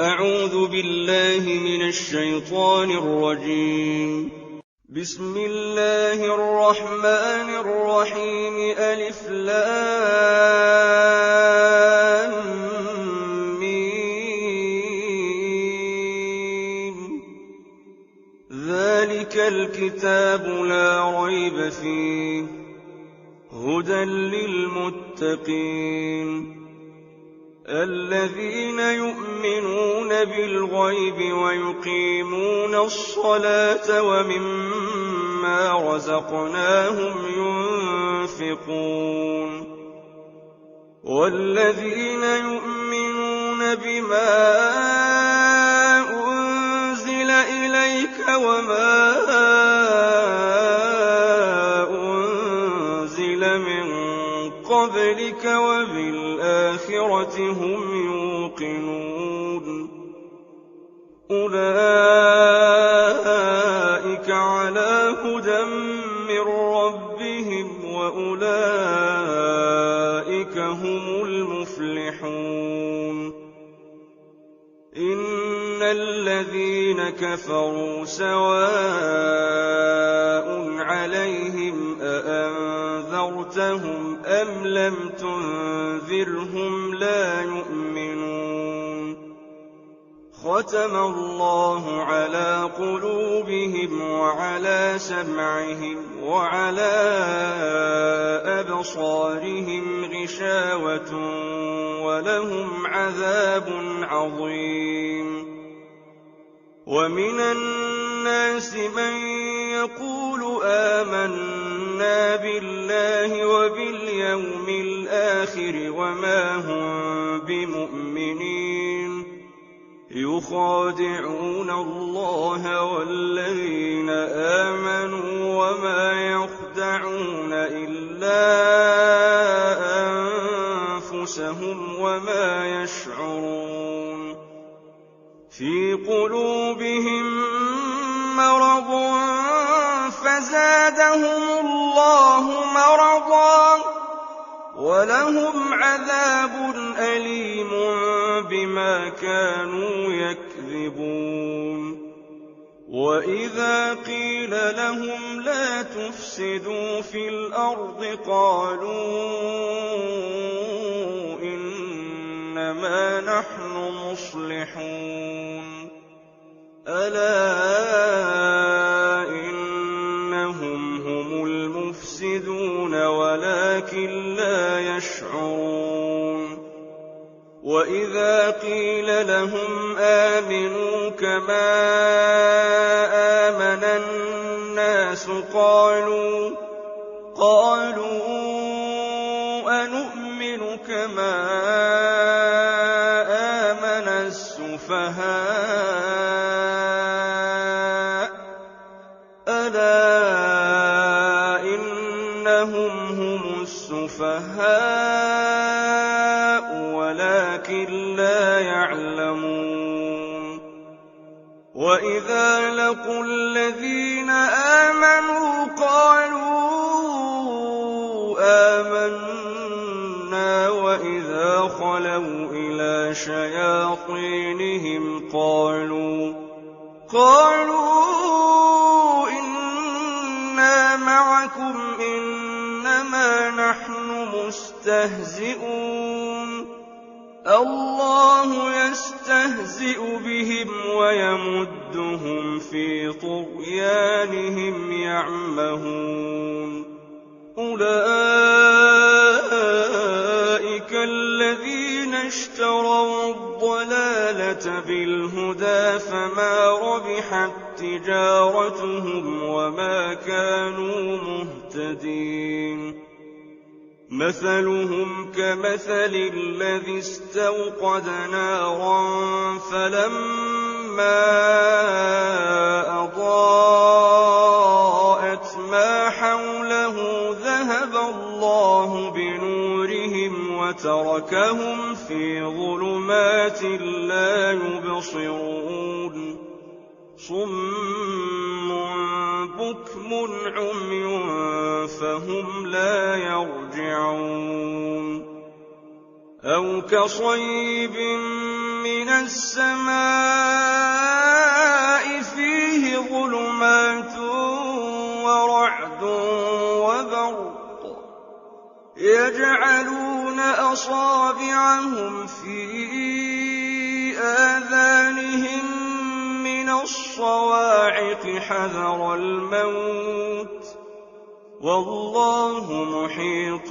أعوذ بالله من الشيطان الرجيم. بسم الله الرحمن الرحيم. ألف لام ميم. ذلك الكتاب لا ريب فيه هدى للمتقين الذين يؤمنون بالغيب ويقيمون الصلاة ومما رزقناهم ينفقون والذين يؤمنون بما أنزل إليك وما أنزل من قبلك وبالآخرة هم يوقنون أولئك على هدى من ربهم وأولئك هم المفلحون. إن الذين كفروا سواء عليهم أأنذرتهم أم لم تنذرهم لا يؤمنون. ختم الله على قلوبهم وعلى سمعهم وعلى أبصارهم غشاوة ولهم عذاب عظيم. ومن الناس من يقول آمنا بالله وباليوم الآخر وما هم بمؤمنين يخادعون الله والذين آمنوا وما يخدعون إلا أنفسهم وما يشعرون. في قلوبهم مرض فزادهم الله مرضا ولهم عذاب أليم بما كانوا يكذبون. وإذا قيل لهم لا تفسدوا في الأرض قالوا إنما نحن مصلحون. ألا إنهم هم المفسدون ولكن لا يشعرون. وإذا قيل لهم آمنوا كما آمن الناس قالوا أنؤمن كما آمن السفهاء ألا إنهم هم السفهاء ولكن لا يعلمون. وإذا لقوا الذين آمنوا قالوا آمنا وإذا خلوا إلى شياطينهم قالوا إنا معكم إنما نحن مستهزئون. الله يستهزئ بهم ويمدهم في طغيانهم يعمهون. أولئك الذين اشتروا الضلالة بالهدى فما ربحت تجارتهم وما كانوا مهتدين. مثلهم كمثل الذي استوقد نارا فلما أضاءت ما حوله ذهب الله بنورهم وتركهم في ظلمات لا يبصرون. صم بكم عمي فهم لا يرجعون. أو كصيب من السَّمَاءِ فِيهِ ظُلُمَاتٌ وَرَعْدٌ وَبَرْقٌ يَجْعَلُونَ أَصَابِعَهُمْ فِي آذَانِهِم مِّنَ الصَّوَاعِقِ حَذَرَ الْمَوْتِ ۚ وَاللَّهُ مُحِيطٌ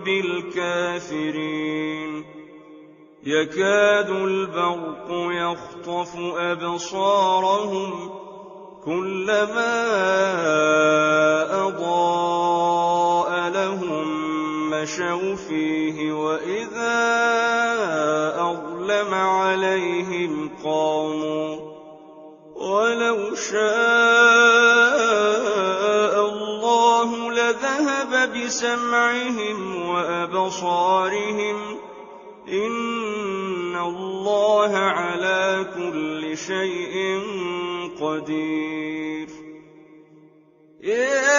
بِالْكَافِرِينَ يَكَادُ الْبَرْقُ يَخْطَفُ أَبْصَارَهُمْ كُلَّمَا أَضَاءَ لَهُم مَّشَوْا فِيهِ وَإِذَا أَظْلَمَ عَلَيْهِمْ قَامُوا وَلَوْ شَاءَ اللَّهُ لَذَهَبَ بِسَمْعِهِمْ وَأَبْصَارِهِمْ ۚ إِنَّ اللَّهَ عَلَىٰ كُلِّ شَيْءٍ قَدِيرٌ يَا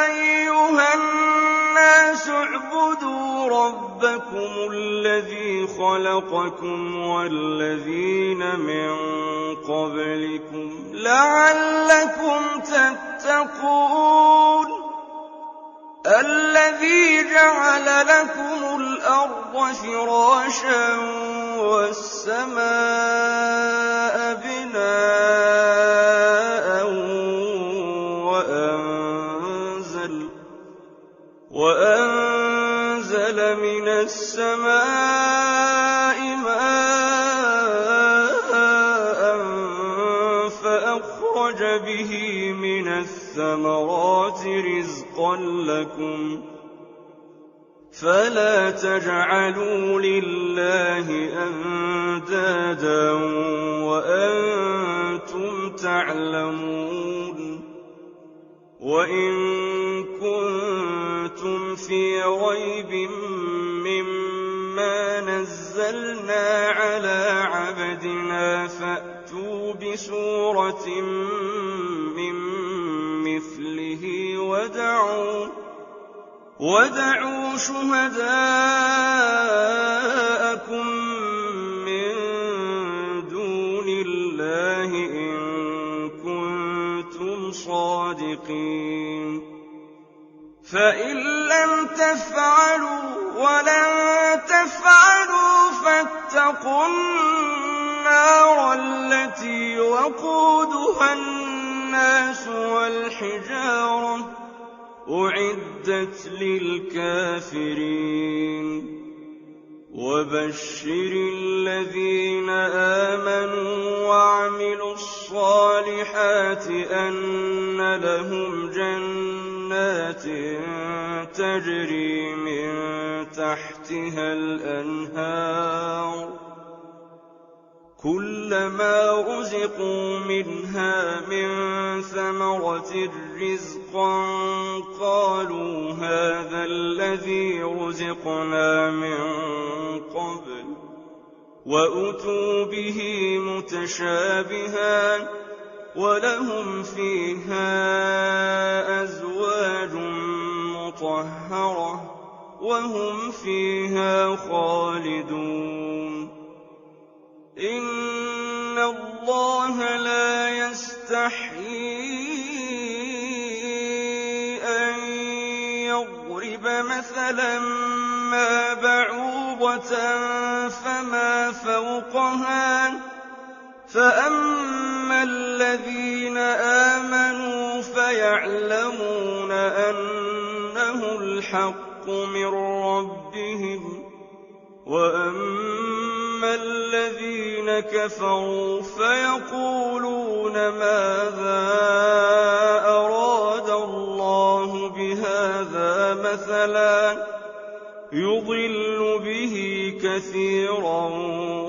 أَيُّهَا النَّاسُ اعْبُدُوا رَبَّكُمُ الَّذِي خَلَقَكُمْ وَالَّذِينَ مِن قَبْلِكُمْ لَعَلَّكُمْ تَتَّقُونَ الَّذِي جَعَلَ لَكُمُ الْأَرْضَ فِرَاشًا وَالسَّمَاءَ بِنَاءً وَأَنزَلَ مِنَ السَّمَاءِ مَاءً فَأَخْرَجَ بِهِ مِنَ الثَّمَرَاتِ رِزْقًا لَّكُمْ ۖ فَلَا تَجْعَلُوا لِلَّهِ أَندَادًا وَأَنتُمْ تَعْلَمُونَ وَإِن كُنتُمْ فِي رَيْبٍ مِّمَّا نَزَّلْنَا عَلَىٰ عَبْدِنَا فَأْتُوا بِسُورَةٍ مِّن مِّثْلِهِ وَادْعُوا شُهَدَاءَكُم مِّن دُونِ اللَّهِ إِن كُنتُمْ صَادِقِينَ فَإِن لَّمْ تَفْعَلُوا وَلَن تَفْعَلُوا فَاتَّقُوا النَّارَ الَّتِي وَقُودُهَا النَّاسُ وَالْحِجَارَةُ ۖ أُعِدَّتْ لِلْكَافِرِينَ وَبَشِّرِ الَّذِينَ آمَنُوا وَعَمِلُوا الصَّالِحَاتِ أَنَّ لَهُمْ جَنَّاتٍ تَجْرِي مِن تَحْتِهَا الْأَنْهَارُ كُلَّمَا رُزِقُوا مِنْهَا مِن ثَمَرَةٍ رِّزْقًا قَالُوا هَٰذَا الَّذِي رُزِقْنَا مِن قَبْلُ وَأُتُوا بِهِ مُتَشَابِهًا ۖ وَلَهُمْ فِيهَا أَزْوَاجٌ مُّطَهَّرَةٌ وَهُمْ فِيهَا خَالِدُونَ إِنَّ اللَّهَ لَا يَسْتَحْيِي أَن يَضْرِبَ مَثَلًا مَّا بَعُوضَةً فَمَا فَوْقَهَا ۚ فَأَمَّا الَّذِينَ آمَنُوا فَيَعْلَمُونَ أَنَّهُ الْحَقُّ مِن رَّبِّهِمْ ۖ وَأَمَّا الَّذِينَ كَفَرُوا فَيَقُولُونَ مَاذَا أَرَادَ اللَّهُ بِهَٰذَا مَثَلًا ۚ يُضِلُّ بِهِ كَثِيرًا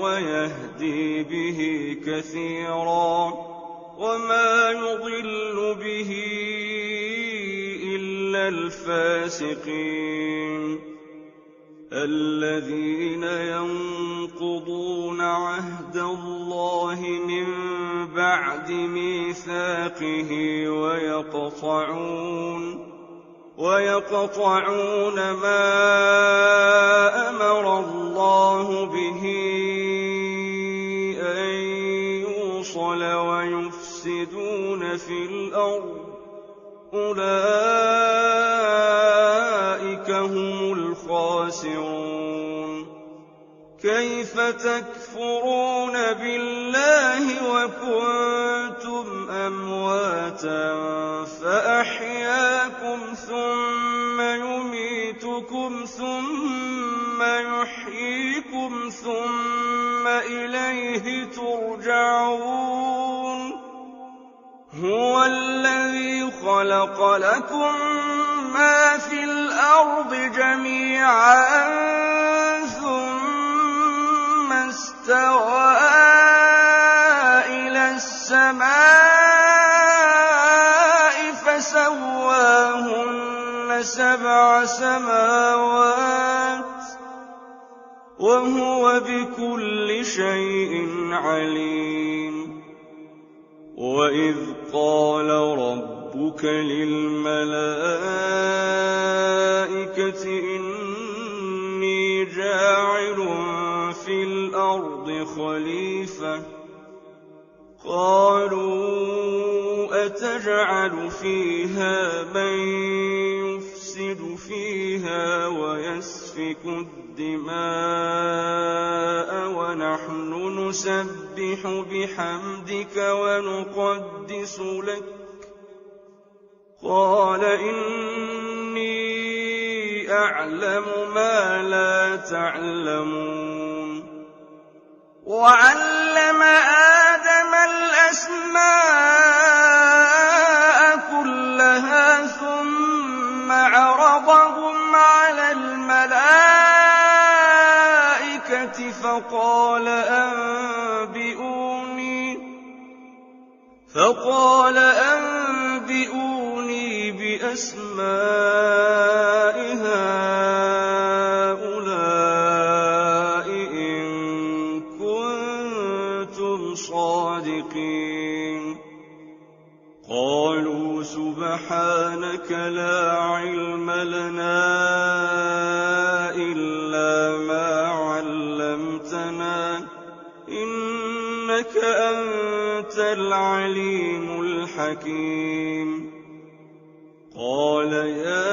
وَيَهْدِي بِهِ كَثِيرًا ۚ وَمَا يُضِلُّ بِهِ إِلَّا الْفَاسِقِينَ الَّذِينَ يَنقُضُونَ عَهْدَ اللَّهِ مِن بَعْدِ مِيثَاقِهِ وَيَقْطَعُونَ مَا أَمَرَ اللَّهُ بِهِ الْمُوصَلَ وَيُفْسِدُونَ فِي الْأَرْضِ أُولَٰئِكَ هُمُ الْخَاسِرُونَ كيف تكفرون بالله وكنتم أمواتا فأحياكم ثم يميتكم ثم يحييكم ثم إليه ترجعون هو الذي خلق لكم ما في الأرض جميعا ثم استوى إلى السماء فسواهن 7 سماوات وهو بكل شيء عليم وإذ قال ربك للملائكة إني جاعل في الأرض خليفة قالوا أتجعل فيها من يفسد فيها ويسفك الدماء ونحن نسبح بحمدك ونقدس لك قال إني أعلم ما لا تعلمون وعلم آدم الأسماء كلها ثم عرضهم على الملائكة فقال أنبئوني بأسماء هؤلاء إن كنتم صادقين قالوا سبحانك لا علم لنا إلا ما علمتنا إنك أنت العليم الحكيم قال يا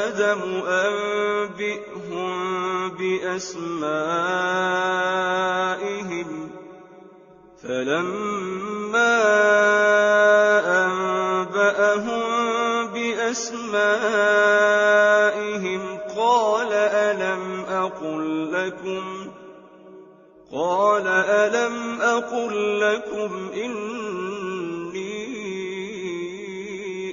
آدم أنبئهم بأسمائهم فلما أنبأهم بأسمائهم قال ألم أقل لكم إني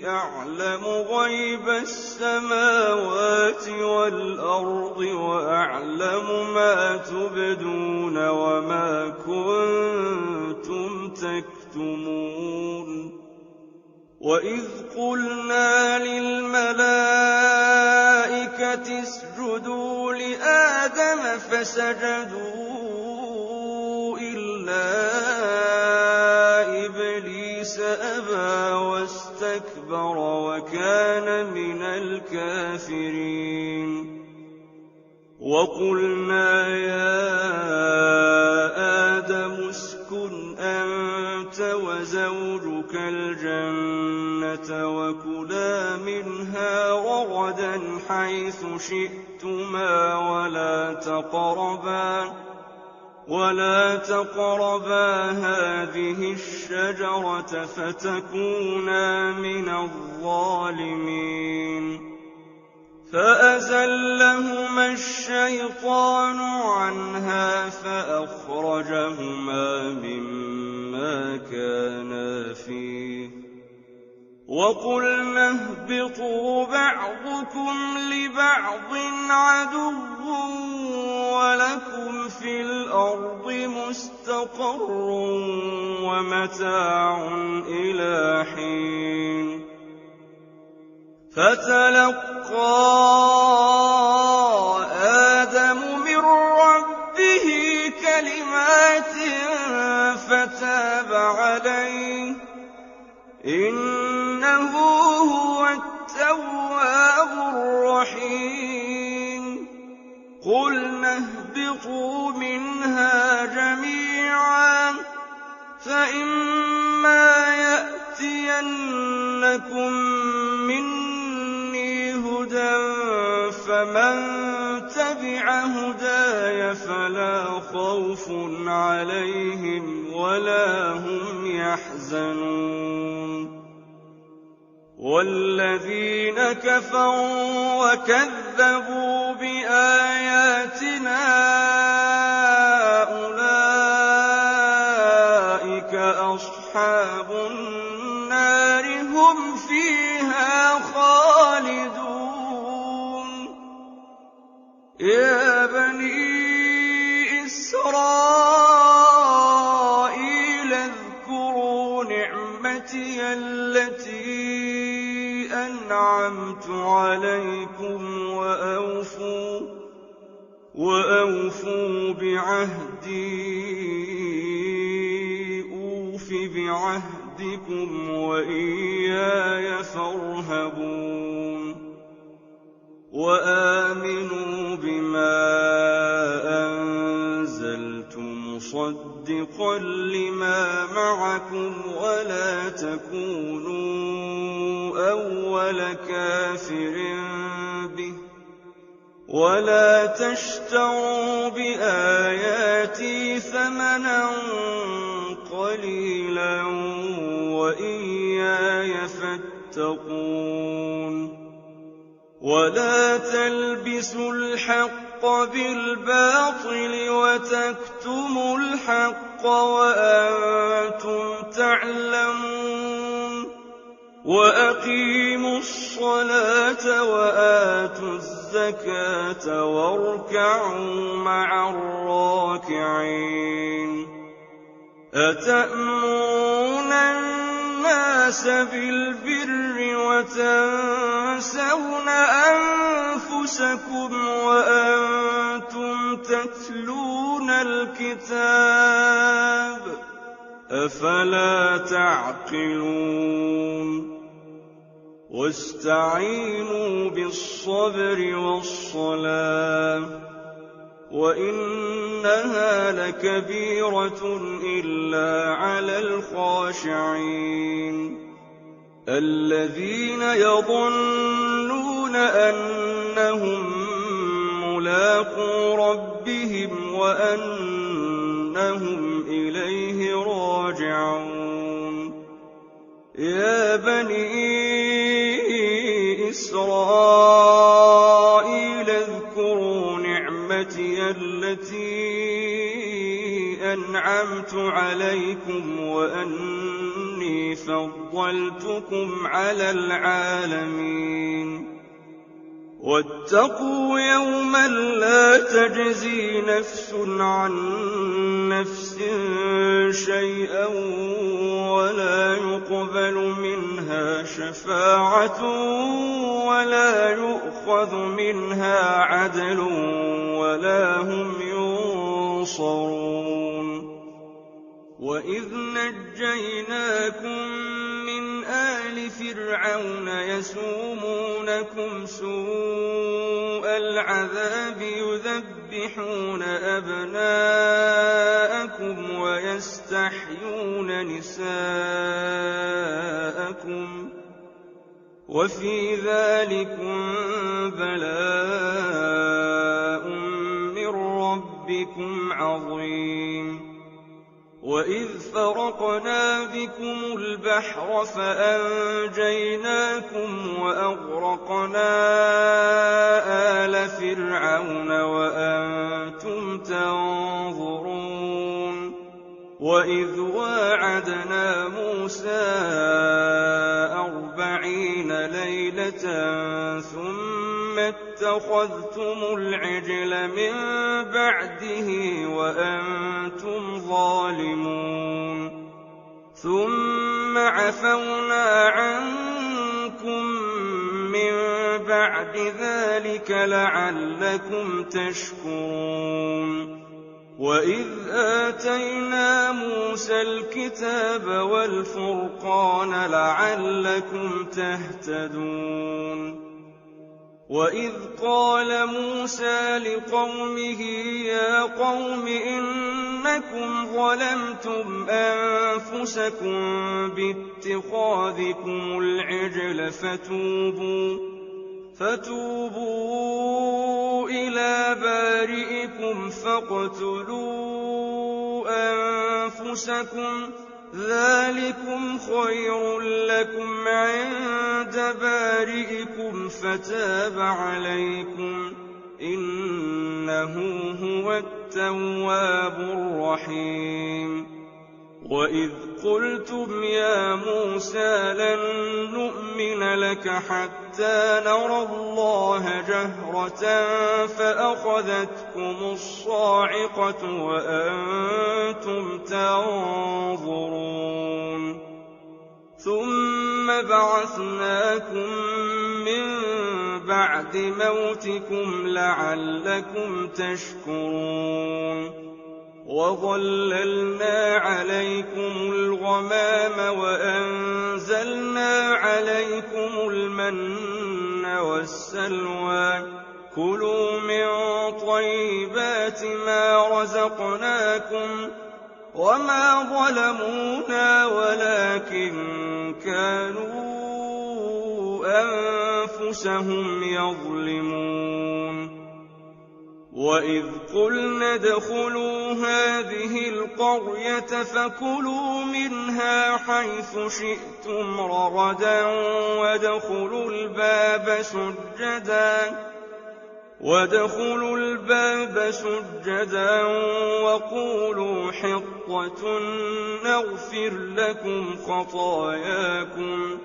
أعلم غيب السماوات والأرض وأعلم ما تبدون وما كنتم تكتمون وإذ قلنا للملائكة اسجدوا لآدم فسجدوا إلا إبليس أبى واستكبر وكان من الكافرين وقلنا يا آدم اسكن أنت وزوجك الجنة وكلا منها رغدا حيث شئتما ولا تقربا هذه الشجرة فتكونا من الظالمين فأزلهما الشيطان عنها فأخرجهما مما كانا فيه وقلنا اهبطوا بعضكم لبعض عدو ولكم في الأرض مستقر ومتاع إلى حين فتلقى آدم من ربه كلمات فتاب عليه إنه هو التواب الرحيم قلنا اهبطوا منها جميعا فإما يأتينكم مني هدى فمن تبع هداي فلا خوف عليهم ولا هم يحزنون والذين كفروا وكذبوا بآياتنا أولئك أصحاب النار هم فيها خالدون يا بني إسرائيل اذكروا نعمتي التي أنعمت عليكم وأوفوا بعهدي أوف بعهدكم وإياي فارهبون وآمنوا بما أنزلت مصدقا لما معكم ولا تكونوا أول كافر به ولا تشتروا بآياتي ثمنا قليلا وإياي فاتقون ولا تلبسوا الحق بالباطل وتكتموا الحق وأنتم تعلمون وأقيموا الصلاة وآتوا الزكاة واركعوا مع الراكعين أتأمرون الناس بالبر وتنسون أنفسكم وأنتم تتلون الكتاب أفلا تعقلون واستعينوا بالصبر والصلاة وإنها لكبيرة إلا على الخاشعين الذين يظنون أنهم ملاقو ربهم وأنهم إليه راجعون يا بني إسرائيل اذكروا نعمتي التي أنعمت عليكم وأني فضلتكم على العالمين واتقوا يوما لا تجزي نفس عن نفس شيئا ولا يقبل منها شفاعة ولا يؤخذ منها عدل ولا هم ينصرون وإذ نجيناكم من آل فرعون يسومونكم سوء العذاب يذبحون أبناءكم ويستحيون نساءكم وفي ذلكم بلاء من ربكم عظيم وإذ فرقنا بكم البحر فأنجيناكم وأغرقنا آل فرعون وأنتم تنظرون وإذ واعدنا موسى 40 ليلة ثم اتخذتم العجل من بعده وأنتم ظالمون ثم عفونا عنكم من بعد ذلك لعلكم تشكرون وإذ آتينا موسى الكتاب والفرقان لعلكم تهتدون وإذ قال موسى لقومه يا قوم إنني أنكم ظلمتم أنفسكم باتخاذكم العجل فتوبوا إلى بارئكم فاقتلوا أنفسكم ذلكم خير لكم عند بارئكم فتاب عليكم إنه هو التواب الرحيم. وإذ قلتم يا موسى لن نؤمن لك حتى نرى الله جهرة فأخذتكم الصاعقة وأنتم تنظرون ثم بعثناكم من بعد موتكم لعلكم تشكرون وظللنا عليكم الغمام وأنزلنا عليكم المن والسلوى كلوا من طيبات ما رزقناكم وما ظلمونا ولكن كانوا أنفسهم يظلمون. وإذ قلنا ادخلوا هذه القرية فكلوا منها حيث شئتم رغدا وادخلوا الباب سجدا وقولوا حطة نغفر لكم خطاياكم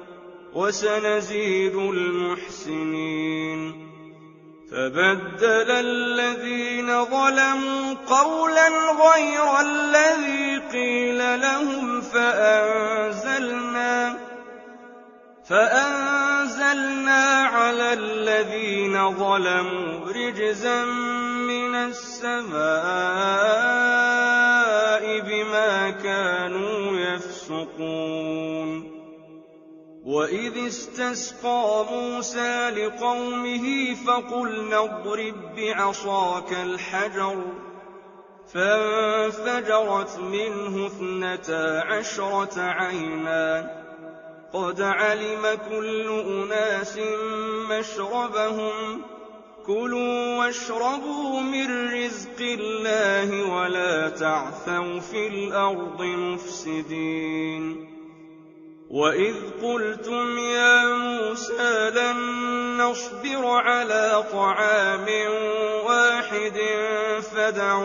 وسنزيد المحسنين. فبدل الذين ظلموا قولا غير الذي قيل لهم فأنزلنا على الذين ظلموا رجزا من السماء بما كانوا يفسقون. وإذ استسقى موسى لقومه فقلنا اضرب بعصاك الحجر فانفجرت منه 12 عينا قد علم كل أناس مشربهم كلوا واشربوا من رزق الله ولا تعثوا في الأرض مفسدين. وإذ قلتم يا موسى لن نصبر على طعام واحد فادع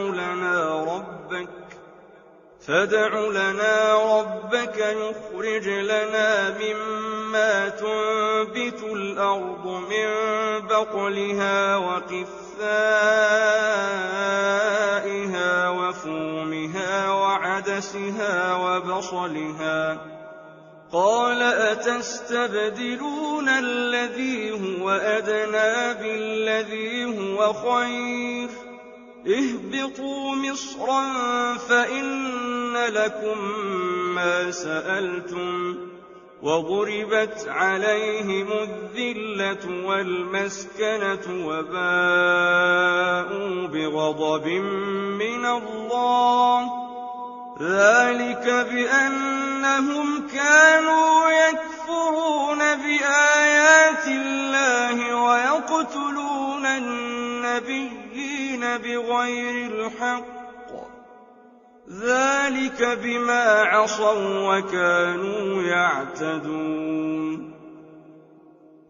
لنا ربك يخرج لنا مما تنبت الأرض من بقلها وقثائها وفومها وعدسها وبصلها قال أتستبدلون الذي هو أدنى بالذي هو خير اهبطوا مصرا فإن لكم ما سألتم وضربت عليهم الذلة والمسكنة وباءوا بغضب من الله ذلك بأنهم كانوا يكفرون بآيات الله ويقتلون النبيين بغير الحق ذلك بما عصوا وكانوا يعتدون.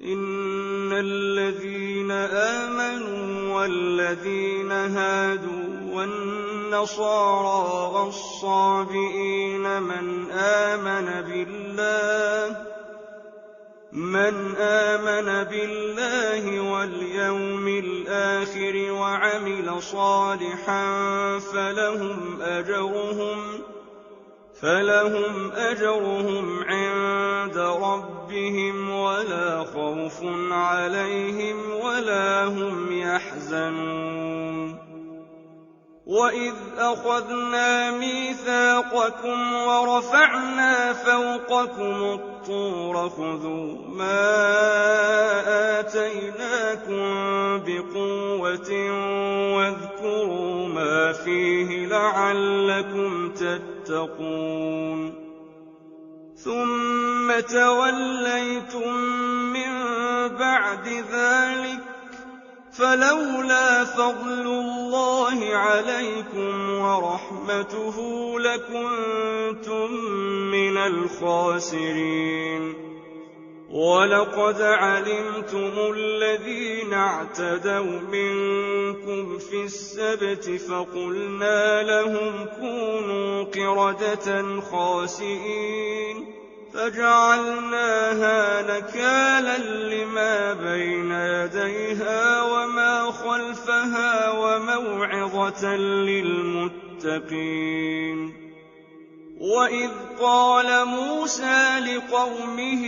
إن الذين آمنوا والذين هادوا والنصارى والصابئين من آمن بالله واليوم الآخر وعمل صالحا فلهم أجرهم عند ربهم ولا خوف عليهم ولا هم يحزنون. وَإِذْ أَخَذْنَا مِيثَاقَكُمْ وَرَفَعْنَا فَوْقَكُمُ الطُّورَ خُذُوا مَا آتَيْنَاكُم بِقُوَّةٍ وَاذْكُرُوا مَا فِيهِ لَعَلَّكُمْ تَتَّقُونَ ثُمَّ تَوَلَّيْتُم مِّن بَعْدِ ذَٰلِكَ فَلَوْلَا فَضْلُ اللَّهِ عَلَيْكُمْ وَرَحْمَتُهُ لَكُنتُم مِّنَ الْخَاسِرِينَ وَلَقَدْ عَلِمْتُمُ الَّذِينَ اعْتَدَوْا مِنكُمْ فِي السَّبْتِ فَقُلْنَا لَهُمْ كُونُوا قِرَدَةً خَاسِئِينَ فَجَعَلْنَاهَا نَكَالًا لِّمَا بَيْنَ يَدَيْهَا وَمَا خَلْفَهَا وَمَوْعِظَةً لِّلْمُتَّقِينَ وَإِذْ قَالَ مُوسَىٰ لِقَوْمِهِ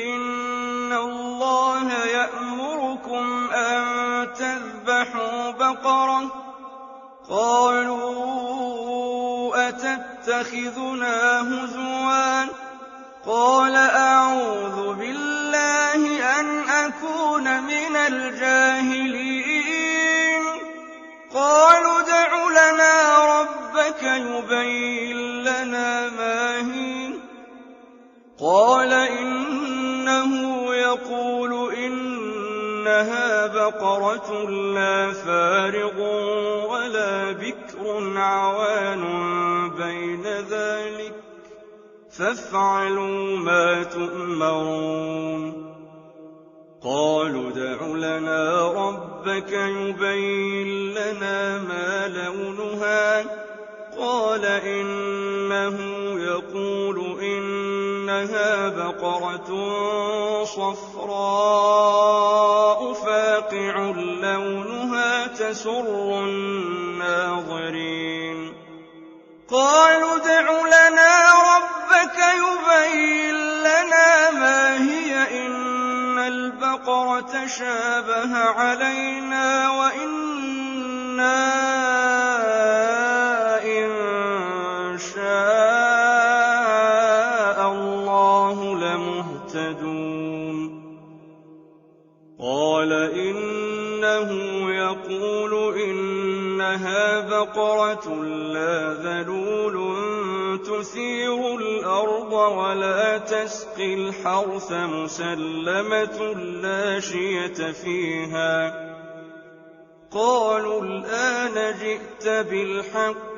إِنَّ اللَّهَ يَأْمُرُكُمْ أَن تَذْبَحُوا بَقَرَةً قَالُوا أَتَتَّخِذُنَا هُزُوًا قَالَ أَعُوذُ بِاللَّهِ أَنْ أَكُونَ مِنَ الْجَاهِلِينَ قَالُوا ادْعُ لَنَا رَبَّكَ يُبَيِّن لَّنَا مَا هِيَ قَالَ إِنَّهُ يَقُولُ إِنَّهَا بَقَرَةٌ لَّا فَارِضٌ وَلَا بِكْرٌ عَوَانٌ بَيْنَ ذَٰلِكَ فَافْعَلُوا مَا تُؤْمَرُونَ قَالُوا ادْعُ لَنَا رَبَّكَ يُبَيِّن لَّنَا مَا لَوْنُهَا قَالَ إِنَّهُ يَقُولُ إِنَّهَا بَقَرَةٌ صَفْرَاءُ فَاقِعٌ لَّوْنُهَا تَسُرُّ النَّاظِرِينَ قَالُوا ادْعُ لَنَا رَبَّكَ يُبَيِّن لَّنَا مَا هِيَ إِنَّ الْبَقَرَةَ شَابَهَ عَلَيْنَا وَإِنَّا إِن شَاءَ اللَّهُ لَمُهْتَدُونَ قَالَ إِنَّهُ يَقُولُ إِنَّهَا بَقَرَةٌ لَّا ذَلُولٌ تُثِيرُ الْأَرْضَ وَلَا تَسْقِي الْحَرْثَ مُسَلَّمَةٌ لَّا شِيَةَ فِيهَا قَالُوا الْآنَ جِئْتَ بِالْحَقِّ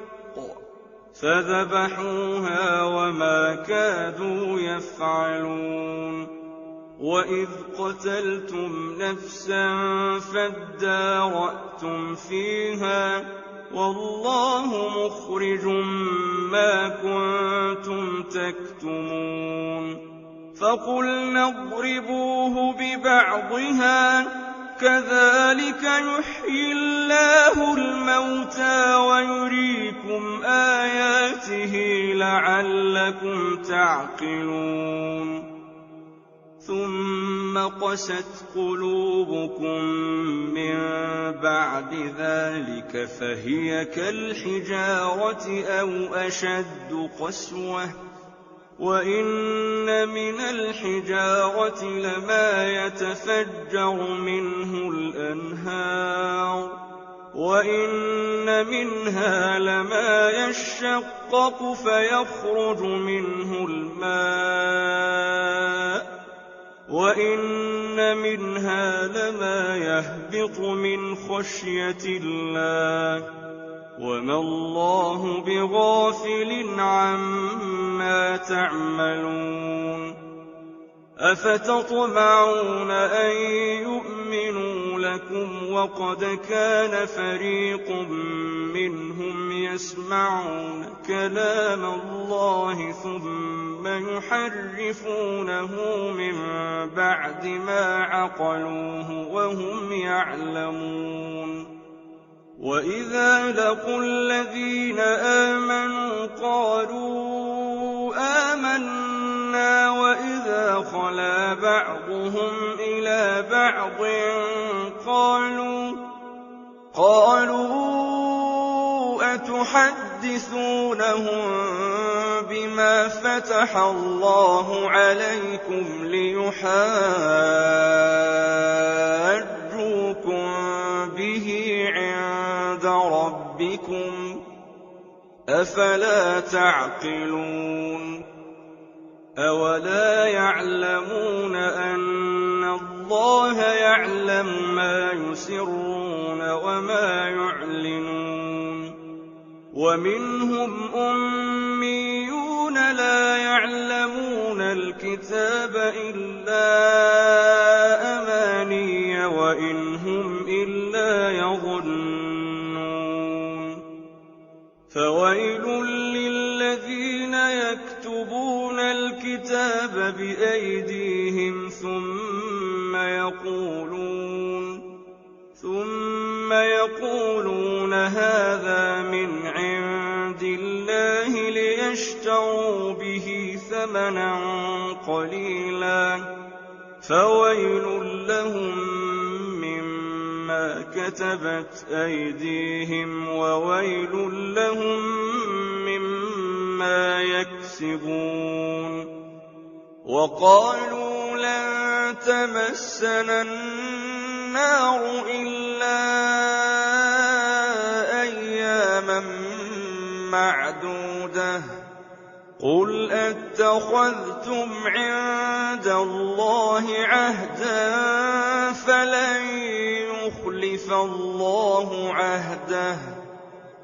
فَذَبَحُوهَا وَمَا كَادُوا يَفْعَلُونَ وَإِذْ قَتَلْتُمْ نَفْسًا فَادَّارَأْتُمْ فِيهَا وَاللَّهُ مُخْرِجٌ مَّا كُنتُمْ تَكْتُمُونَ فَقُلْنَا اضْرِبُوهُ بِبَعْضِهَا كَذَٰلِكَ يُحْيِي اللَّهُ الْمَوْتَىٰ وَيُرِيكُمْ آيَاتِهِ لَعَلَّكُمْ تَعْقِلُونَ ثُمَّ قَسَتْ قُلُوبُكُم مِّن بَعْدِ ذَٰلِكَ فَهِيَ كَالْحِجَارَةِ أَوْ أَشَدُّ قَسْوَةً ۚ وَإِنَّ مِنَ الْحِجَارَةِ لَمَا يَتَفَجَّرُ مِنْهُ الْأَنْهَارُ وَإِنَّ مِنْهَا لَمَا يَشَّقَّقُ فَيَخْرُجُ مِنْهُ الْمَاءُ وَإِنَّ مِنْهَا لَمَا يَهْبِطُ مِنْ خَشْيَةِ اللَّهِ وَمَا اللَّهُ بِغَافِلٍ عَمَّا تَعْمَلُونَ أَفَتَطْمَعُونَ أَن يُؤْمِنُوا لَكُمْ وَقَدْ كَانَ فَرِيقٌ مِّنْهُمْ يَسْمَعُونَ كَلَامَ اللَّهِ ثُمَّ يُحَرِّفُونَهُ مِن بَعْدِ مَا عَقَلُوهُ وَهُمْ يَعْلَمُونَ وَإِذَا لَقُوا الَّذِينَ آمَنُوا قَالُوا آمَنَّا وَإِذَا خَلَا بَعْضُهُمْ إِلَىٰ بَعْضٍ قَالُوا تحدثونهم بما فتح الله عليكم ليحاجوكم به عند ربكم أفلا تعقلون أولا يعلمون أن الله يعلم ما يسرون وما يعلنون ومنهم أميون لا يعلمون الكتاب إلا أماني وإن هم إلا يظنون فويل للذين يكتبون الكتاب بأيديهم ثم يقولون هذا من عند الله ليشتروا به ثمنا قليلا فويل لهم مما كتبت أيديهم وويل لهم مما يكسبون وقالوا لن تمسنا النار إلا أياما معدودة قل أتخذتم عند الله عهدا فلن يخلف الله عهده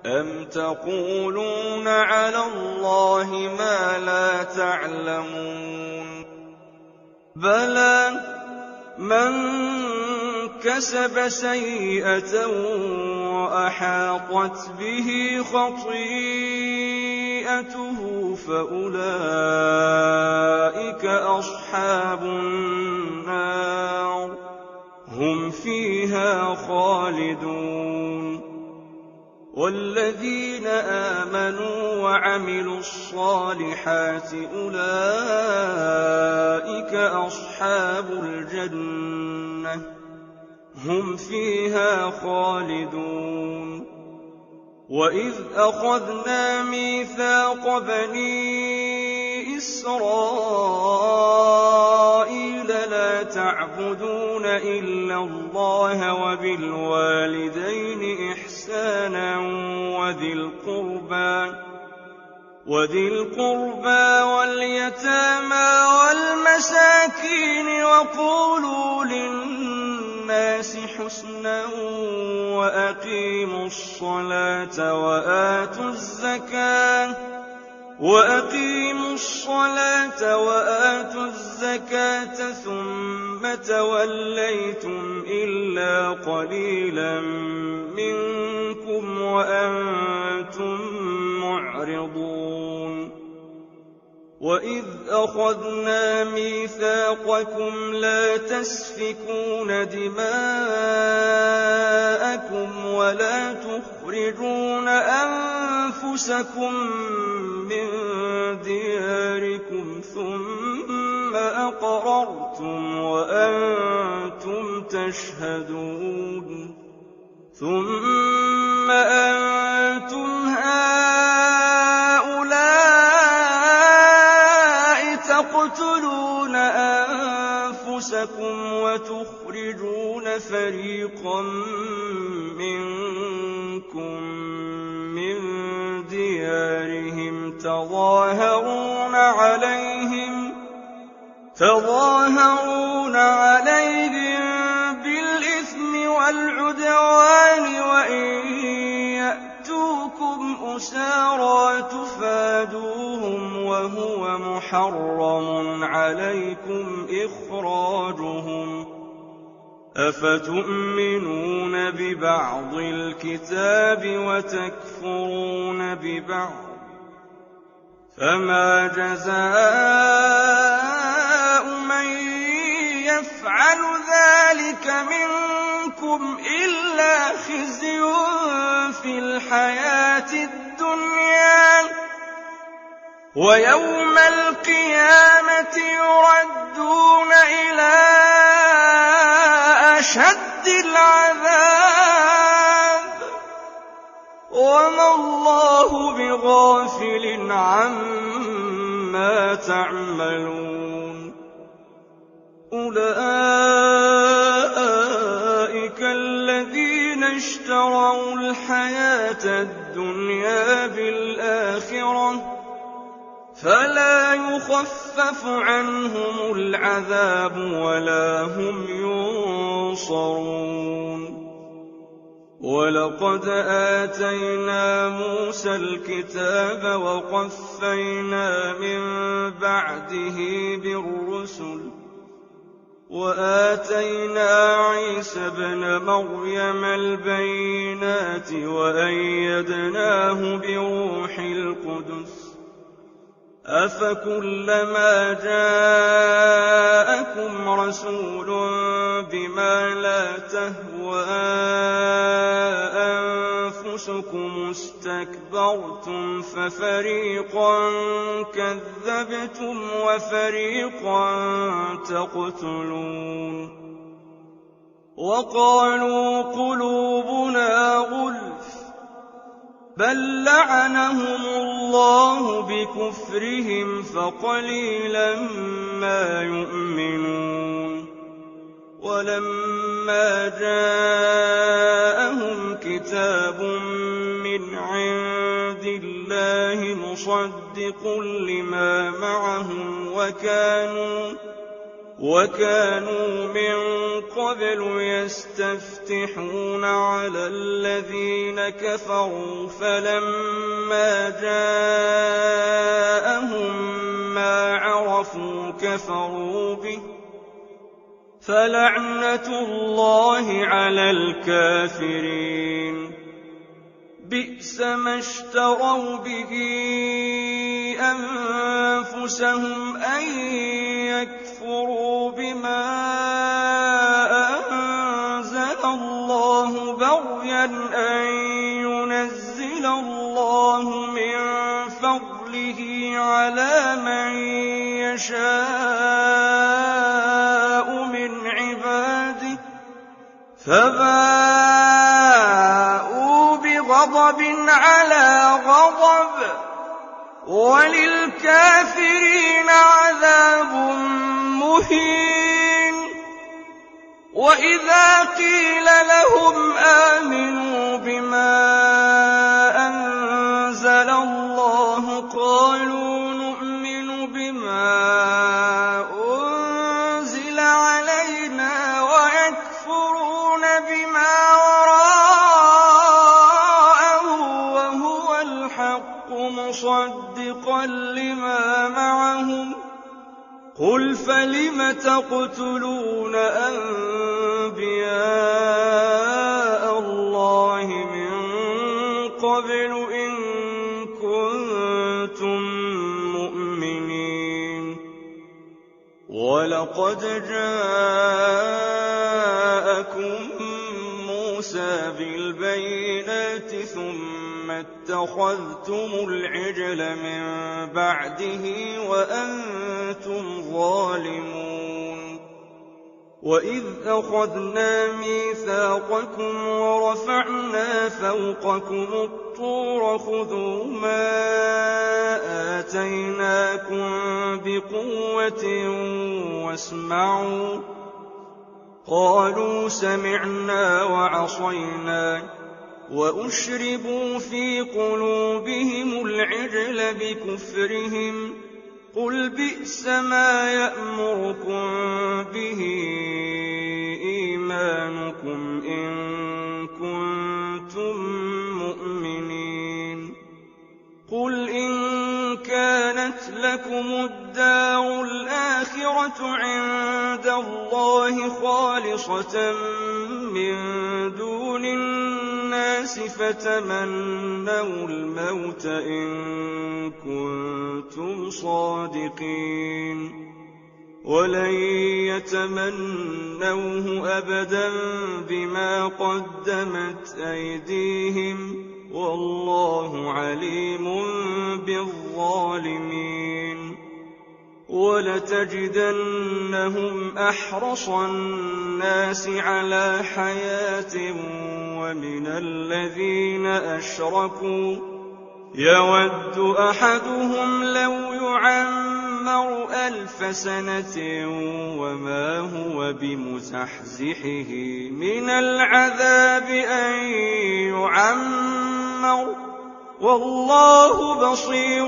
أم تقولون على الله ما لا تعلمون بلى من كسب سيئة وأحاطت به خطيئته فأولئك أصحاب النار هم فيها خالدون والذين آمنوا وعملوا الصالحات أولئك أصحاب الجنة هم فيها خالدون وإذ أخذنا ميثاق بني إسرائيل لا تعبدون إلا الله وبالوالدين إحسانا وذي القربى واليتامى والمساكين وقولوا للناس حسنا وأقيموا الصلاة وآتوا الزكاة ثم توليتم إلا قليلا منكم وأنتم معرضون وإذ أخذنا ميثاقكم لا تسفكون دماءكم ولا تخرجون أنفسكم من دياركم ثم أقررتم وأنتم تشهدون ثم أنتم هؤلاء تقتلون أنفسكم وتخرجون فريقا منكم من ديارهم تظاهرون عليهم بالإثم والعدوان وإن يأتوكم أسارى تفادوهم وهو محرم عليكم إخراجهم أفتؤمنون ببعض الكتاب وتكفرون ببعض فما جزاء من يفعل ذلك منكم إلا خزي في الحياة الدنيا ويوم القيامة يردون إلى أشد العذاب وما الله بغافل عما تعملون أولئك الذين اشتروا الحياة الدنيا بالآخرة فلا يخفف عنهم العذاب ولا هم ينصرون ولقد آتينا موسى الكتاب وقفينا من بعده بالرسل وآتينا عيسى ابن مريم البينات وأيدناه بروح القدس أفكلما جاءكم رسول بما لا تهوى أنفسكم استكبرتم ففريقا كذبتم وفريقا تقتلون وقالوا قلوبنا غلف بل لعنهم الله بكفرهم فقليلا ما يؤمنون ولما جاءهم كتاب من عند الله مصدق لما معهم وكانوا من قبل يستفتحون على الذين كفروا فلما جاءهم ما عرفوا كفروا به فلعنة الله على الكافرين بئس ما اشتروا به أنفسهم أن يكفروا بما أنزل الله بغيا أن ينزل الله من فضله على من يشاء من عباده فباءوا بغضب على غضب وللكافرين عذاب مهين وإذا قيل لهم آمنوا بما أنزل الله قالوا نؤمن بما أنزل علينا ويكفرون بما وراءه وهو الحق مصدقا لما معهم قل فلم تقتلون أنبياء الله من قبل إن كنتم مؤمنين ولقد جاءكم موسى بالبينات ثم اتخذتم العجل من بعده وأنتم ظالمون وإذ أخذنا ميثاقكم ورفعنا فوقكم الطور خذوا ما آتيناكم بقوة واسمعوا قالوا سمعنا وعصينا وأشربوا في قلوبهم العجل بكفرهم قل بئس ما يأمركم به إيمانكم إن كنتم مؤمنين قل إن كانت لكم الدار الآخرة عند الله خالصة من دون الناس فتمنوا الموت إن كنتم صادقين ولن يتمنوه أبدا بما قدمت أيديهم والله عليم بالظالمين ولتجدنهم أحرص الناس على حياة ومن الذين أشركوا يود أحدهم لو يعمر 1000 سنة وما هو بمزحزحه من العذاب أن يعمر والله بصير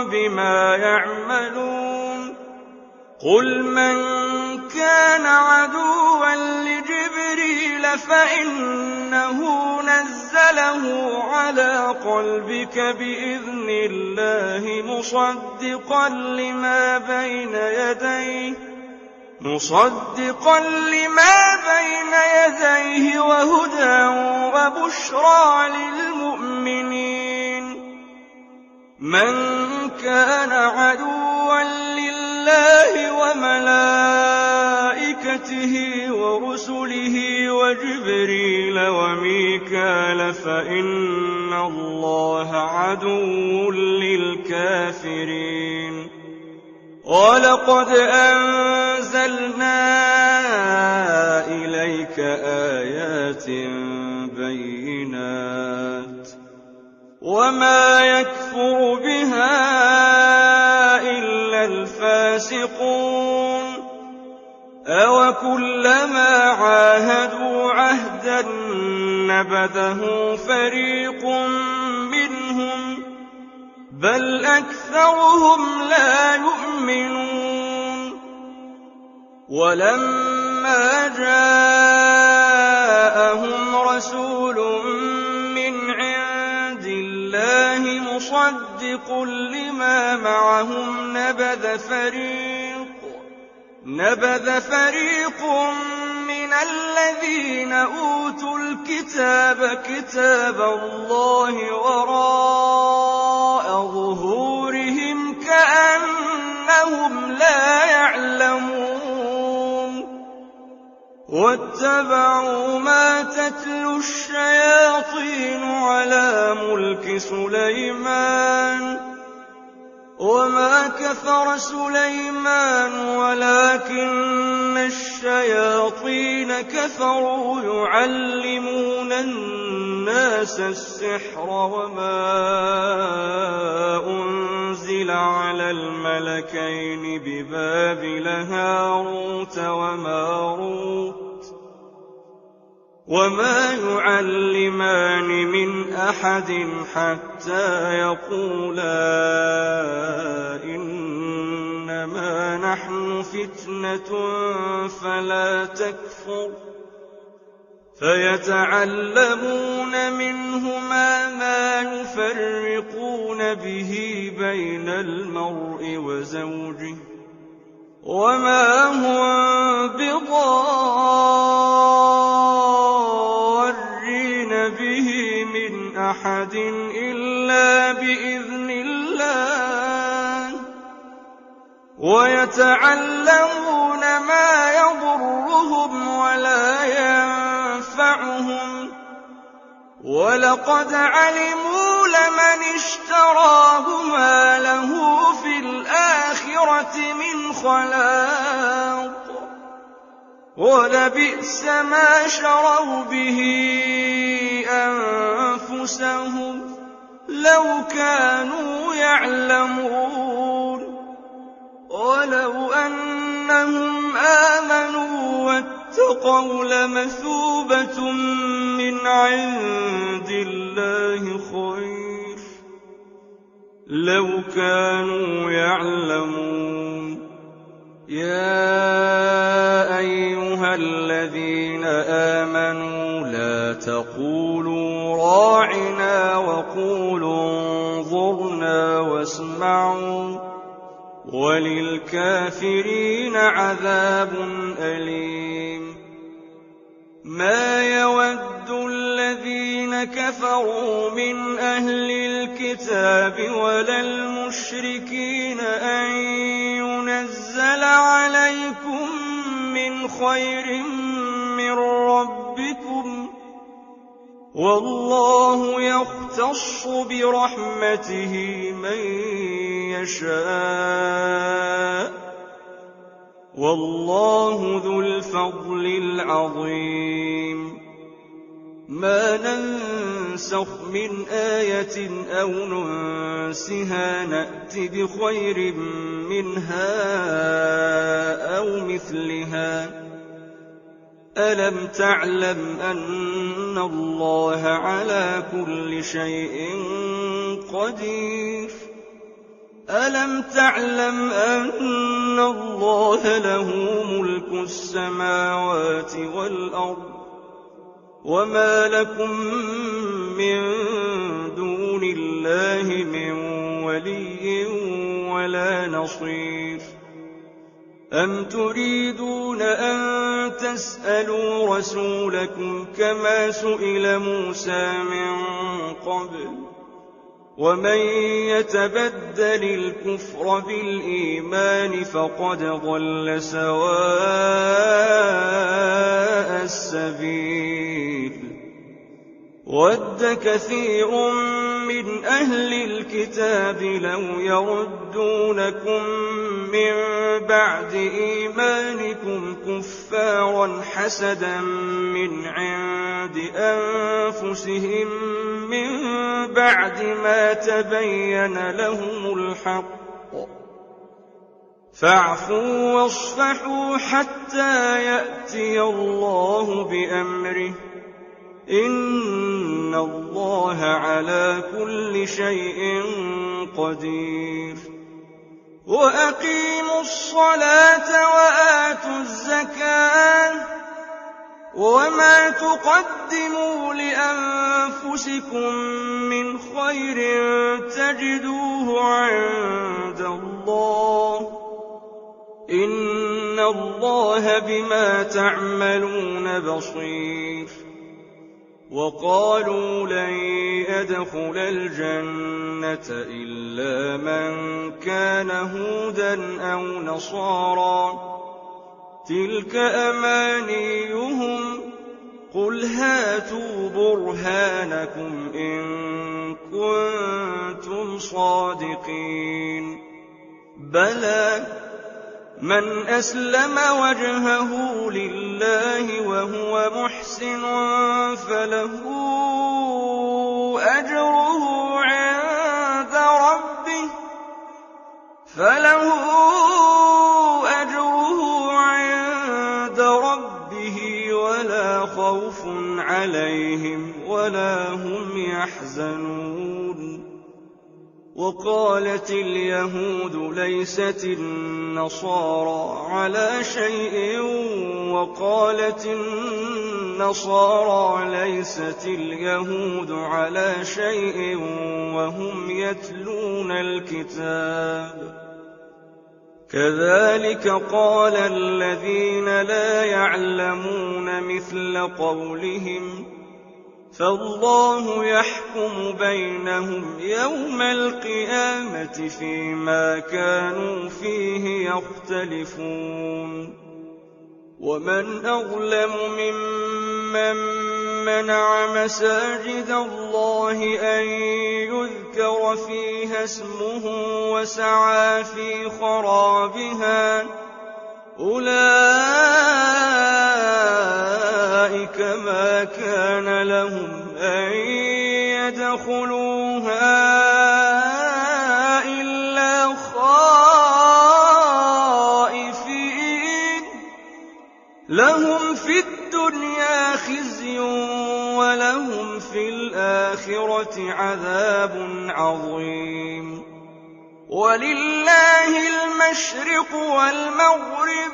بما يعملون قل من كان عدوا لجبريل فإنه نزله على قلبك بإذن الله مصدقا لما بين يديه وهدى وبشرى للمؤمنين من كان عدوا لله وملائكته ورسله وجبريل وميكال فإن الله عدو للكافرين ولقد أنزلنا إليك آيات بينات وما يكفر بها إلا الفاسقون أوكلما عاهدوا عهدا نبذه فريق منهم بل أكثرهم لا يؤمنون ولما جاءهم رسول من عند الله مصدق لما معهم نبذ فريق من الذين أوتوا الكتاب كتاب الله وراء ظهورهم كأنهم لا يعلمون واتبعوا ما تتلو الشياطين على ملك سليمان وما كفر سليمان ولكن الشياطين كفروا يعلمون الناس السحر وما أنزل على الملكين ببابل هاروت وماروت وما يعلمان من أحد حتى يقولا إنما نحن فتنة فلا تكفر فيتعلمون منهما ما يفرقون به بين المرء وزوجه وما هم بضارين به من أحد إلا بإذن الله ويتعلمون ما يضرهم ولا ينفعهم ولقد علموا لمن اشتراه ما له في الآخرة من خلاق ولبئس ما شروا به أنفسهم لو كانوا يعلمون ولو أنهم آمنوا واتقوا لمثوبة من عند الله خير لو كانوا يعلمون يا أيها الذين آمنوا لا تقولوا راعنا وقولوا انظرنا واسمعوا وللكافرين عذاب أليم ما يود الذين كفروا من أهل الكتاب ولا المشركين أن ينزل عليكم من خير من ربكم والله يختص برحمته من يشاء والله ذو الفضل العظيم ما ننسخ من آية أو ننسها نأت بخير منها أو مثلها ألم تعلم أن الله على كل شيء قدير ألم تعلم أن الله له ملك السماوات والأرض وما لكم من دون الله من ولي ولا نصير أم تريدون أن تسألوا رسولكم كما سئل موسى من قبل ومن يتبدل الكفر بالإيمان فقد ضل سواء السبيل ود كثير من أهل الكتاب لو يردونكم من بعد إيمانكم كفارا حسدا من عند أنفسهم من بعد ما تبين لهم الحق فاعفوا واصفحوا حتى يأتي الله بأمره إن الله على كل شيء قدير وأقيموا الصلاة وآتوا الزكاة وما تقدموا لأنفسكم من خير تجدوه عند الله إن الله بما تعملون بصير وقالوا لن يدخل الجنة إلا من كان هودا أو نصارى تلك أمانيهم قل هاتوا برهانكم إن كنتم صادقين بلى من أسلم وجهه لله وهو محسن فله أجره عند ربه ولا خوف عليهم ولا هم يحزنون وقالت اليهود ليست النصارى على شيء وقالت النصارى ليست اليهود على شيء وهم يتلون الكتاب كذلك قال الذين لا يعلمون مثل قولهم فالله يحكم بينهم يوم القيامة فيما كانوا فيه يختلفون ومن أظلم ممن منع مساجد الله أن يذكر فيها اسمه وسعى في خرابها أولئك ما كان لهم أن يدخلوها إلا خائفين لهم في الدنيا خزي ولهم في الآخرة عذاب عظيم ولله المشرق والمغرب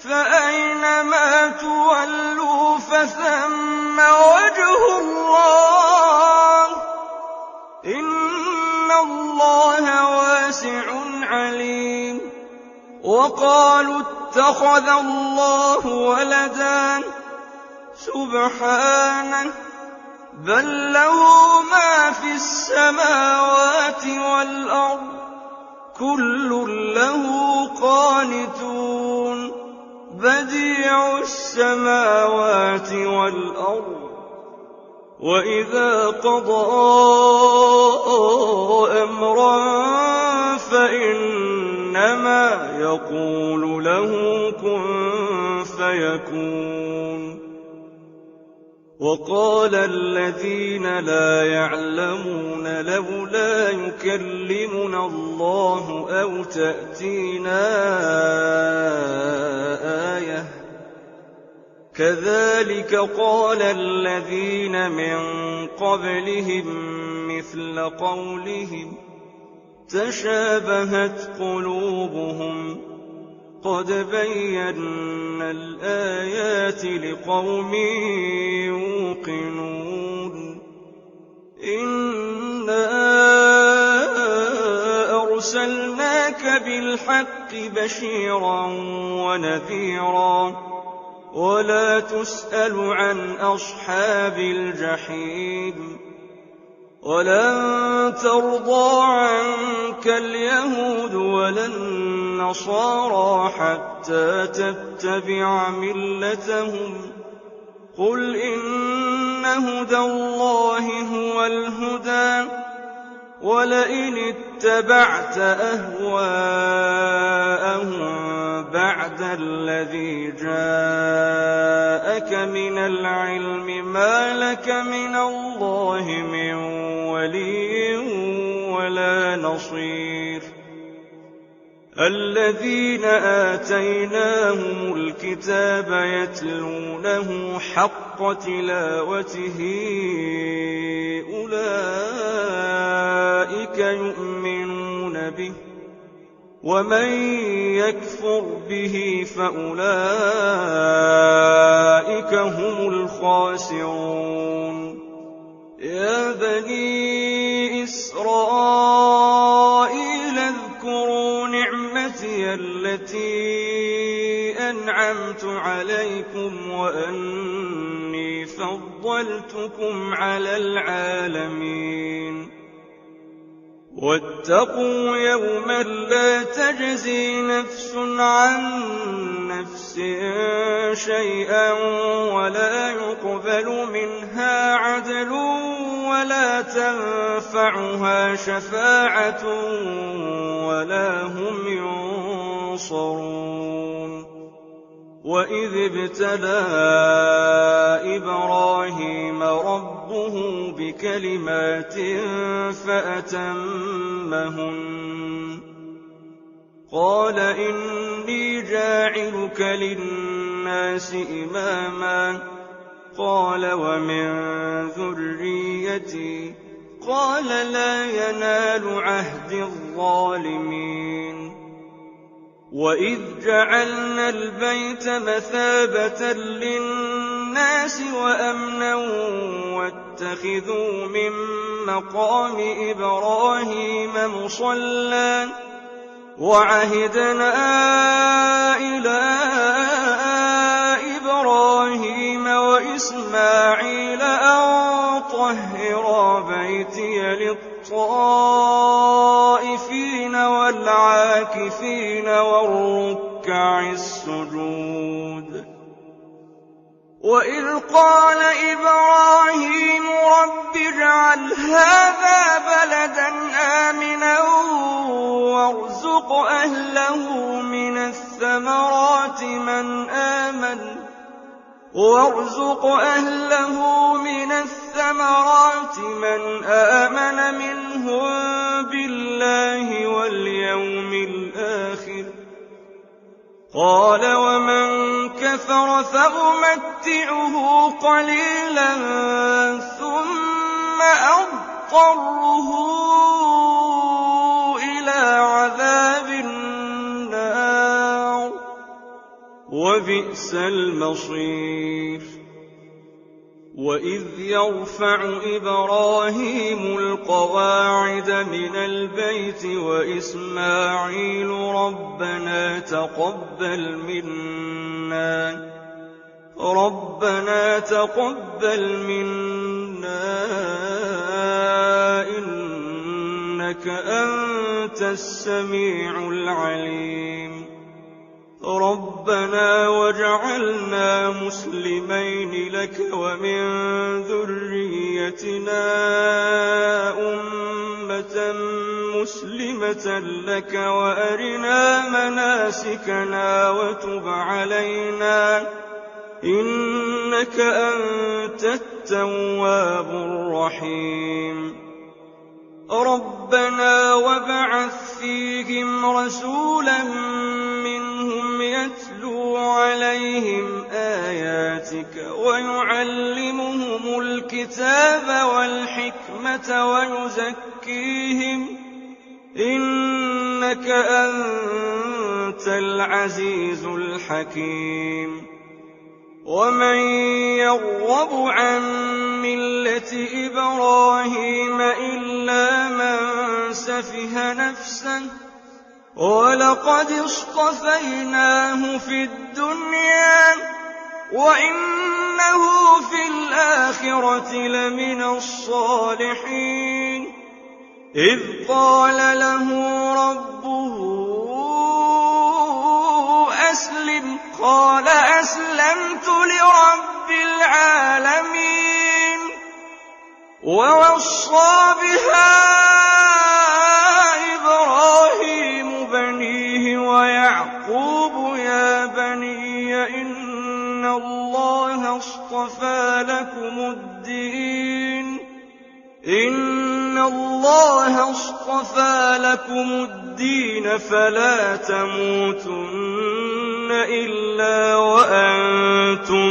فأينما تولوا فثم وجه الله إن الله واسع عليم وقالوا اتخذ الله ولدا سبحانه بل له ما في السماوات والأرض كل له قانتون بديع السماوات والأرض وإذا قضى أمرا فإنما يقول له كن فيكون وقال الذين لا يعلمون لولا يكلمنا الله أو تأتينا آية كذلك قال الذين من قبلهم مثل قولهم تشابهت قلوبهم قد بينا الآيات لقوم يوقنون إنا أرسلناك بالحق بشيرا ونذيرا ولا تسأل عن أصحاب الجحيم ولن ترضى عنك اليهود ولا النصارى حتى تتبع ملتهم قل إن هدى الله هو الهدى ولئن اتبعت أهواءهم بعد الذي جاءك من العلم ما لك من الله من ولي ولا نصير الذين آتيناهم الكتاب يتلونه حق تلاوته أولئك يؤمنون به ومن يكفر به فأولئك هم الخاسرون يا بني إسرائيل اذكروا نعمتي التي أنعمت عليكم وأني فضلتكم على العالمين واتقوا يوما لا تجزي نفس عن نفس شيئا ولا يقبل منها عدل ولا تنفعها شفاعة ولا هم ينصرون وإذ ابتلى إبراهيم ربه بكلمات فأتمهن قال إني جاعلك للناس إماما قال ومن ذريتي قال لا ينال عهد الظالمين وإذ جعلنا البيت مثابة للناس وأمنا واتخذوا من مقام إبراهيم مصلى وعهدنا إلى إبراهيم وإسماعيل أن طهرا بيتي للطائفين والعاكفين والركع السجود وإذ قال إبراهيم رب اجعل هذا بلدا آمنا وارزق أهله من الثمرات من آمن منهم بالله واليوم الآخر قال ومن كفر فأمتعه قليلا ثم أضطره إلى عذاب النار وبئس المصير وإذ يرفع إبراهيم القواعد من البيت وإسماعيل ربنا تقبل منا إنك أنت السميع العليم ربنا واجعلنا مسلمين لك ومن ذريتنا أمة مسلمة لك وأرنا مناسكنا وتب علينا إنك أنت التواب الرحيم ربنا وابعث فيهم رسولا منهم يتلو عليهم آياتك ويعلمهم الكتاب والحكمة ويزكيهم إنك أنت العزيز الحكيم ومن يرغب عن ملة إبراهيم إلا من سفه نفسه ولقد اصطفيناه في الدنيا وإنه في الآخرة لمن الصالحين إذ قال له ربه أسلم قال أسلمت لرب العالمين ووصى بها إبراهيم بنيه ويعقوب يا بني إن الله اصطفى لكم الدين فلا تموتن إلا وأنتم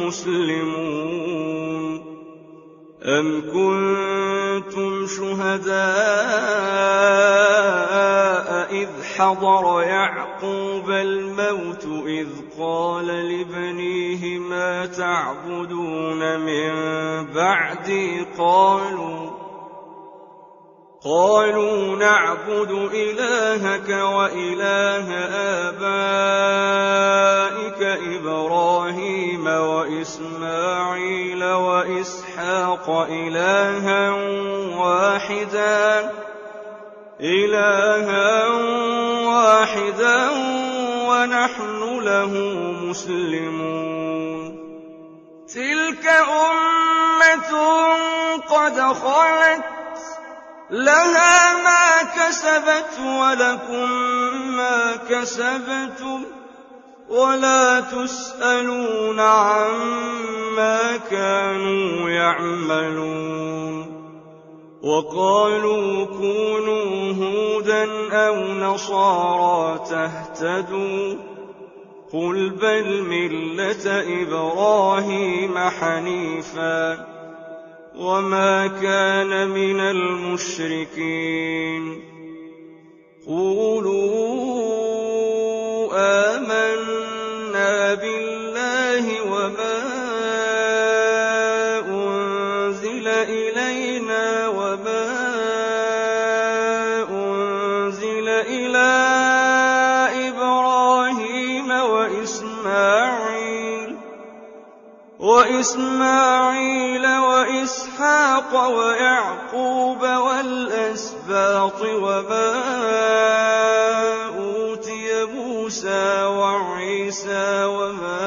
مسلمون أم كنتم شهداء إذ حضر يعقوب الموت إذ قال لبنيه ما تعبدون من بعدي قالوا نعبد إلهك وإله آبائك إبراهيم وإسماعيل وإسحاق إلها واحدا ونحن له مسلمون تلك أمة قد خلت لها ما كسبت ولكم ما كسبتم ولا تسألون عما كانوا يعملون وقالوا كونوا هودا أو نصارى تهتدوا قل بل ملة إبراهيم حنيفا وما كان من المشركين قولوا آمنا بالله وما أنزل إلينا وما أنزل إلى إبراهيم وإسماعيل وإسحاق ويعقوب والأسباط وما أوتي موسى وعيسى وما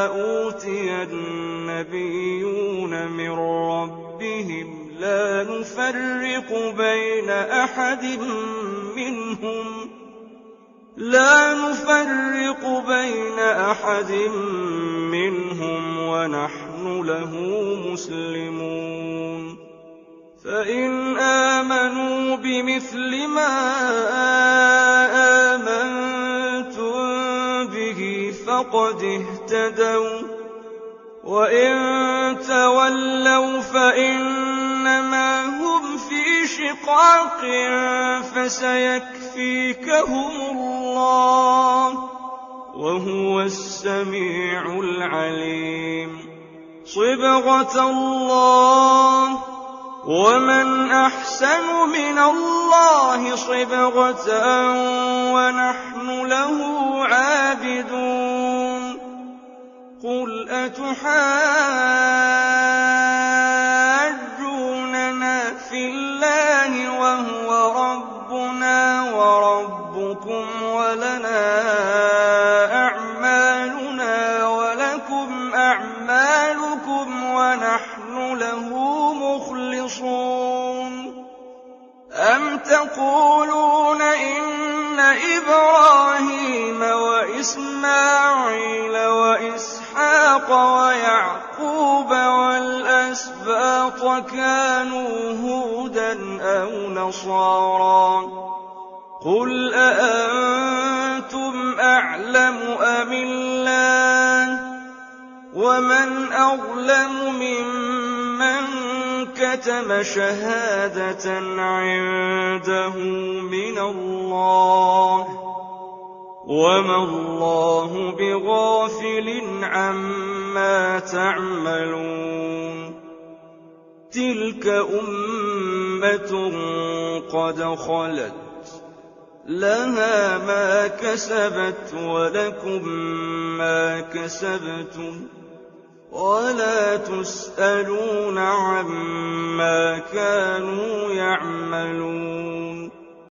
أوتي النبيون من ربهم لا نفرق بين أحد منهم ونحن له مسلمون فإن آمنوا بمثل ما آمنتم به فقد اهتدوا وإن تولوا فإنما هم في شقاق فسيكفيكهم الله وهو السميع العليم صبغة الله ومن أحسن من الله صبغة ونحن له عابدون قل أتحاجوننا في الله وهو ربنا وربكم ولنا أعمالنا ولكم أعمالكم ونحن له مخلصون أم تقولون إن إبراهيم وإسماعيل وإسحاق ويعقوب والأسباط كانوا هودا أو نصارى قل أأنتم أعلم أم الله ومن أظلم ممن كتم شهادة عنده من الله وما الله بغافل عما تعملون تلك أمة قد خلت لها ما كسبت ولكم ما كسبتم ولا تسألون عما كانوا يعملون